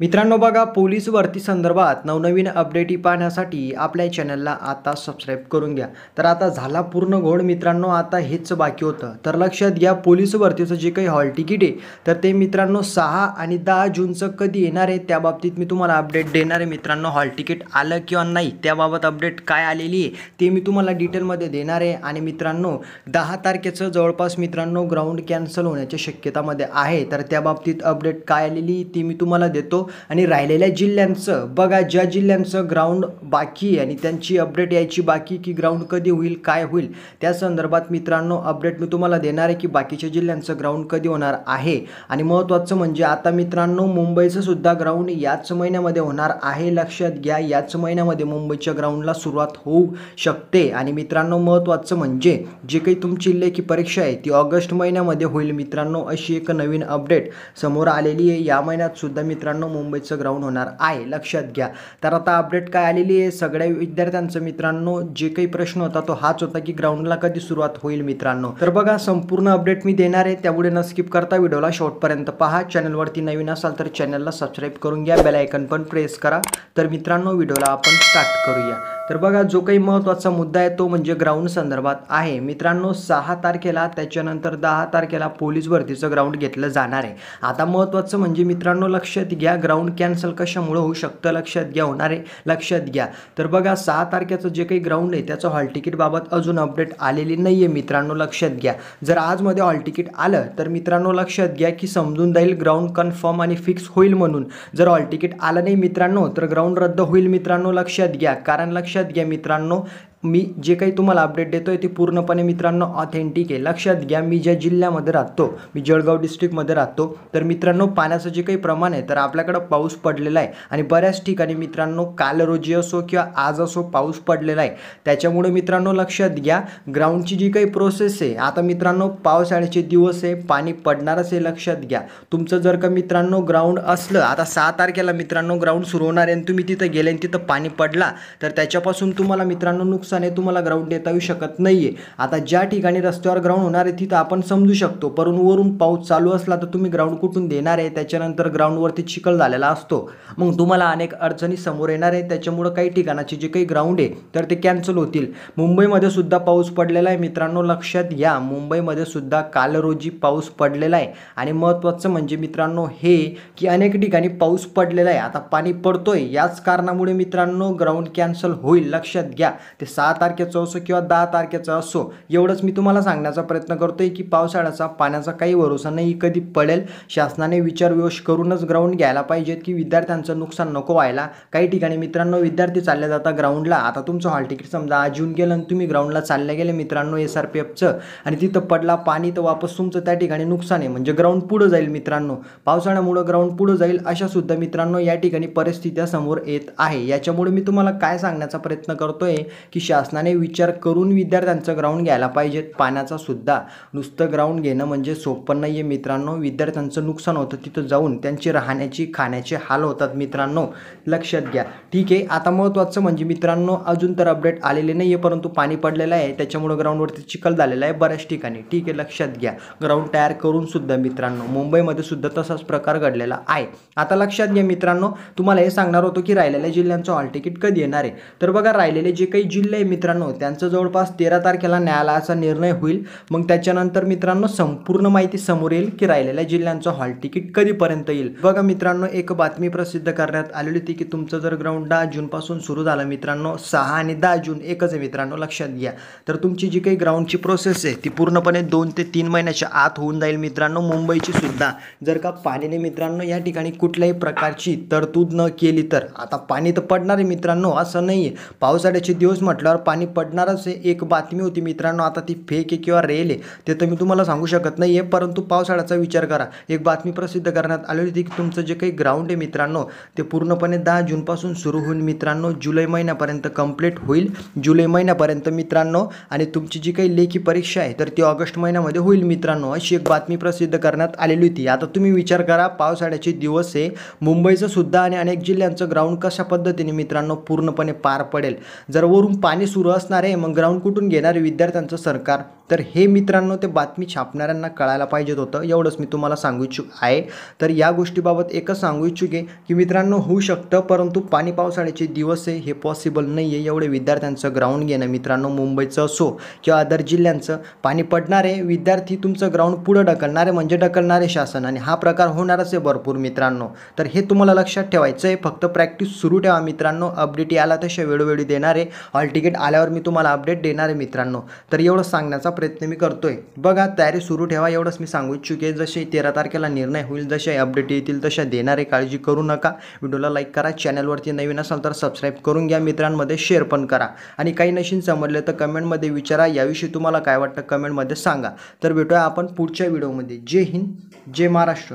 मित्रांनो बघा, पोलीस भरती संदर्भात नवनवीन अपडेटी पाहण्यासाठी आपल्या चॅनलला आता सबस्क्राईब करून घ्या। तर आता झाला पूर्ण घोळ मित्रांनो, आता हेच बाकी होतं। तर लक्षात घ्या, पोलीस भरतीचं जे काही हॉल तिकीट आहे तर ते मित्रांनो 6 आणि 10 जूनचं कधी येणार आहे त्याबाबतीत मी तुम्हाला अपडेट देणार आहे मित्रांनो। हॉल तिकीट आलं किंवा नाही त्याबाबत अपडेट काय आलेली आहे ते मी तुम्हाला डिटेलमध्ये देणार आहे। आणि मित्रांनो 10 तारखेचं जवळपास मित्रांनो ग्राउंड कॅन्सल होण्याच्या शक्यतामध्ये आहे, तर त्याबाबतीत अपडेट काय आलेली ती मी तुम्हाला देतो। आणि राहिलेल्या जिल्ह्यांचं बघा, ज्या जिल्ह्यांचं ग्राउंड बाकी आहे आणि त्यांची अपडेट यायची बाकी की ग्राउंड कधी होईल काय होईल त्या संदर्भात मित्रांनो अपडेट मी तुम्हाला देणार आहे की बाकीच्या जिल्ह्यांचं ग्राउंड कधी होणार आहे। आणि महत्त्वाचं म्हणजे आता मित्रांनो मुंबईचं सुद्धा ग्राउंड याच महिन्यामध्ये होणार आहे। लक्षात घ्या, याच महिन्यामध्ये मुंबईच्या ग्राउंडला सुरुवात होऊ शकते। आणि मित्रांनो महत्त्वाचं म्हणजे जे काही तुमची लेखी परीक्षा आहे ती ऑगस्ट महिन्यामध्ये होईल मित्रांनो, अशी एक नवीन अपडेट समोर आलेली आहे। या महिन्यात सुद्धा मित्रांनो मुंबईचं ग्राउंड होणार आहे, लक्षात घ्या। तर आता अपडेट काय आलेली आहे सगळ्या विद्यार्थ्यांचं मित्रांनो, जे काही प्रश्न होता तो हाच होता की ग्राउंडला कधी सुरुवात होईल मित्रांनो। तर बघा, संपूर्ण अपडेट मी देणार आहे, त्यामुळे न स्किप करता व्हिडिओला शेवटपर्यंत पहा। चॅनलवरती नवीन असाल तर चॅनलला सबस्क्राईब करून घ्या, बेल आयकन पण प्रेस करा। तर मित्रांनो व्हिडिओला आपण स्टार्ट करूया। तर बघा, जो काही महत्त्वाचा मुद्दा आहे तो म्हणजे ग्राउंड संदर्भात आहे मित्रांनो। 6 तारखेला त्याच्यानंतर 10 तारखेला पोलीस भरतीचं ग्राउंड घेतलं जाणार आहे। आता महत्त्वाचं म्हणजे मित्रांनो लक्षात घ्या, ग्राउंड कॅन्सल कशामुळे होऊ शकतं लक्षात घ्या, होणार आहे लक्षात घ्या। तर बघा, 6 तारखेचं जे काही ग्राउंड आहे त्याचं हॉल तिकीट बाबत अजून अपडेट आलेली नाही आहे मित्रांनो, लक्षात घ्या। जर आज मध्ये हॉल तिकीट आलं तर मित्रांनो लक्षात घ्या की समजून जाईल ग्राउंड कन्फर्म आणि फिक्स होईल म्हणून। जर हॉल तिकीट आलं नाही मित्रांनो तर ग्राउंड रद्द होईल मित्रांनो, लक्षात घ्या। कारण लक्षात घ्या मित्रांनो, मी जे काही तुम्हाला अपडेट देतोय ते पूर्णपणे मित्रांनो ऑथेंटिक आहे। लक्षात घ्या, मी ज्या जिल्ह्यामध्ये राहतो, मी जळगाव डिस्ट्रिक्टमध्ये राहतो, तर मित्रांनो पाण्याचं जे काही प्रमाण आहे तर आपल्याकडं पाऊस पडलेला आहे आणि बऱ्याच ठिकाणी मित्रांनो काल रोजी असो किंवा आज असो पाऊस पडलेला आहे। त्याच्यामुळे मित्रांनो लक्षात घ्या, ग्राउंडची जी काही प्रोसेस आहे, आता मित्रांनो पावसाळ्याचे दिवस आहे, पाणी पडणारच आहे, लक्षात घ्या। तुमचं जर का मित्रांनो ग्राउंड असलं, आता 6 तारखेला मित्रांनो ग्राउंड सुरू होणार आहे आणि तुम्ही तिथं गेले आणि तिथं पाणी पडला तर त्याच्यापासून तुम्हाला मित्रांनो नुकसान आहे, तुम्हाला ग्राउंड देता येऊ शकत नाहीये। आता ज्या ठिकाणी रस्त्यावर ग्राउंड होणार आहे तिथं आपण समजू शकतो, परंतु वरून पाऊस चालू असला तर तुम्ही ग्राउंड कुठून देणार आहे? त्याच्यानंतर ग्राउंडवरती चिखल झालेला असतो, मग तुम्हाला अनेक अडचणी समोर येणार आहे। त्याच्यामुळे काही ठिकाणाचे जे काही ग्राउंड आहे तर ते कॅन्सल होतील। मुंबईमध्ये सुद्धा पाऊस पडलेला आहे मित्रांनो, लक्षात घ्या, मुंबईमध्ये सुद्धा काल रोजी पाऊस पडलेला आहे। आणि महत्त्वाचं म्हणजे मित्रांनो हे की अनेक ठिकाणी पाऊस पडलेला आहे, आता पाणी पडतोय, याच कारणामुळे मित्रांनो ग्राउंड कॅन्सल होईल, लक्षात घ्या। ते 6 तारखेचं असो किंवा 10 तारखेचं असो, एवढंच मी तुम्हाला सांगण्याचा प्रयत्न करतोय की पावसाळ्याचा पाण्याचा काही भरोसा नाही, कधी पडेल। शासनाने विचारविवश करूनच ग्राउंड घ्यायला पाहिजेत की विद्यार्थ्यांचं नुकसान नको व्हायला। काही ठिकाणी मित्रांनो विद्यार्थी चालले जातात ग्राउंडला, आता तुमचं हॉल तिकीट समजा आज येऊन गेलं आणि तुम्ही ग्राउंडला चालले गेले मित्रांनो SRPFचं आणि तिथं पडला पाणी तर वापस तुमचं त्या ठिकाणी नुकसान आहे, म्हणजे ग्राउंड पुढं जाईल मित्रांनो, पावसाळ्यामुळे ग्राउंड पुढं जाईल, अशा सुद्धा मित्रांनो या ठिकाणी परिस्थिती समोर येत आहे। याच्यामुळे मी तुम्हाला काय सांगण्याचा प्रयत्न करतोय की शासनाने विचार करून विद्यार्थ्यांचं ग्राउंड घ्यायला पाहिजेत। पाण्याचा सुद्धा नुसतं ग्राउंड घेणं म्हणजे सोपं नाही आहे मित्रांनो, विद्यार्थ्यांचं नुकसान होतं, तिथं जाऊन त्यांची राहण्याची खाण्याचे हाल होतात मित्रांनो, लक्षात घ्या। ठीक आहे, आता महत्त्वाचं म्हणजे मित्रांनो अजून तर अपडेट आलेले नाही आहे, परंतु पाणी पडलेलं आहे त्याच्यामुळे ग्राउंडवरती चिखल झालेला आहे बऱ्याच ठिकाणी, ठीक आहे, लक्षात घ्या। ग्राउंड तयार करून सुद्धा मित्रांनो मुंबईमध्ये सुद्धा तसाच प्रकार घडलेला आहे। आता लक्षात घ्या मित्रांनो, तुम्हाला हे सांगणार होतो की राहिलेल्या जिल्ह्यांचं हॉल तिकीट कधी येणार आहे। तर बघा, राहिलेले जे काही जिल्हे आहे मित्रांनो त्यांचं जवळपास 13 तारखेला न्यायालयाचा निर्णय होईल, मग त्याच्यानंतर मित्रांनो संपूर्ण माहिती समोर येईल की राहिलेल्या जिल्ह्यांचं हॉल तिकीट कधीपर्यंत येईल। बघा मित्रांनो, एक बातमी प्रसिद्ध करण्यात आलेली होती की तुमचं जर ग्राउंड 10 जून पासून सुरू झालं मित्रांनो, 6 आणि 10 जून एकच आहे मित्रांनो, लक्षात घ्या। तर तुमची जी काही ग्राउंडची प्रोसेस आहे ती पूर्णपणे 2 ते 3 महिन्याच्या आत होऊन जाईल मित्रांनो। मुंबईची सुद्धा जर का पाणीने मित्रांनो या ठिकाणी कुठल्याही प्रकारची तरतूद न केली तर, आता पाणी तर पडणार आहे मित्रांनो, असं नाही आहे, पावसाळ्याचे दिवस म्हटल्यावर पाणी पडणारच आहे। एक बातमी होती मित्रांनो, आता ती फेक आहे किंवा रिअल आहे ते तर मी तुम्हाला सांगू शकत नाही आहे, परंतु पावसाळ्याचा विचार करा। एक बातमी प्रसिद्ध करण्यात आलेली होती की तुमचं जे काही ग्राउंड आहे मित्रांनो ते पूर्णपणे 10 जूनपासून सुरू होऊन मित्रांनो जुलै महिन्यापर्यंत कंप्लीट होईल, जुलै महिन्यापर्यंत मित्रांनो, आणि तुमची जी काही लेखी परीक्षा आहे तर ती ऑगस्ट महिन्यामध्ये होईल मित्रांनो, अशी एक बातमी प्रसिद्ध करण्यात आलेली होती। आता तुम्ही विचार करा, पावसाळ्याचे दिवस आहे, मुंबईचं सुद्धा आणि अनेक जिल्ह्यांचं ग्राउंड कशा पद्धतीने मित्रांनो पूर्णपणे पार पडेल। जर वरून पाणी सुरू असणार आहे मग ग्राउंड कुठून घेणार विद्यार्थ्यांचं सरकार? तर हे मित्रांनो ते बातमी छापणाऱ्यांना कळायला पाहिजेत होतं, एवढंच मी तुम्हाला सांगू इच्छुक आहे. तर या गोष्टीबाबत एकच सांगू इच्छुक आहे की मित्रांनो होऊ शकतं, परंतु पाणी पावसाळ्याचे दिवस आहे, हे पॉसिबल नाही आहे. एवढे विद्यार्थ्यांचं ग्राउंड घेणं मित्रांनो, मुंबईचं असो किंवा अदर जिल्ह्यांचं, पाणी पडणार आहे, विद्यार्थी तुमचं ग्राउंड पुढं ढकलणारे म्हणजे ढकलणारे शासन, आणि हा प्रकार होणारच आहे भरपूर मित्रांनो. तर हे तुम्हाला लक्षात ठेवायचं आहे. फक्त प्रॅक्टिस सुरू ठेवा मित्रांनो. अपडेट आला तशा वेळोवेळी देणार आहे. हॉल तिकीट आल्यावर मी तुम्हाला अपडेट देणार आहे मित्रांनो. तर एवढं सांगण्याचा प्रयत्न मी करतोय. बघा, तयारी सुरू ठेवा, एवढंच मी सांगू इच्छुक आहे. जसे 13 तारखेला निर्णय होईल, जसे अपडेट येतील तशा देणार आहे. काळजी करू नका. व्हिडिओला लाईक करा, चॅनलवरती नवीन असाल तर सबस्क्राईब करून घ्या, मित्रांमध्ये शेअर पण करा, आणि काही नशीन समजले तर कमेंटमध्ये विचारा. याविषयी तुम्हाला काय वाटतं कमेंटमध्ये सांगा. तर भेटूया आपण पुढच्या व्हिडिओमध्ये. जय हिंद, जय महाराष्ट्र.